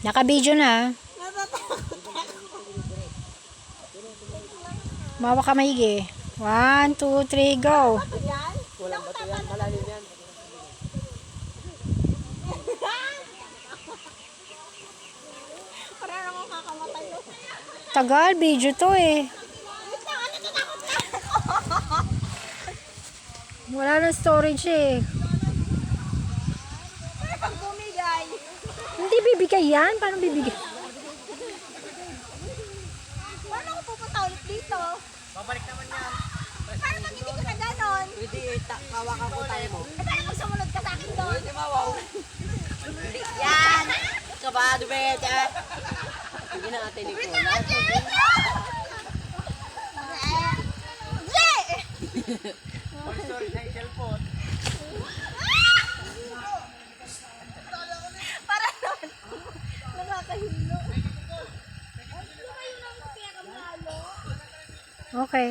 Naka-video na. Bawa ka maigi. 1, 2, 3, go. Walang bato yan, malalim yan. Parang ako kakamatay. Tagal, video to eh. Wala na storage eh. Pag bumigay. Hindi bibigay yan. Paano bibigay? Paano ako pupunta ulit dito? Babalik naman yan. Paano pag hindi ko na ganon? Pwede, hawakan ko tayo mo. Eh, paano kung sumunod ka sa akin doon? Pwede mawaw. Hindi yan. Kabado ba yan dyan? Hindi na ate ni Wait ko. lang, Jay! Jay! Sorry sa cellphone. Para naman. Nakakahilo. Okay.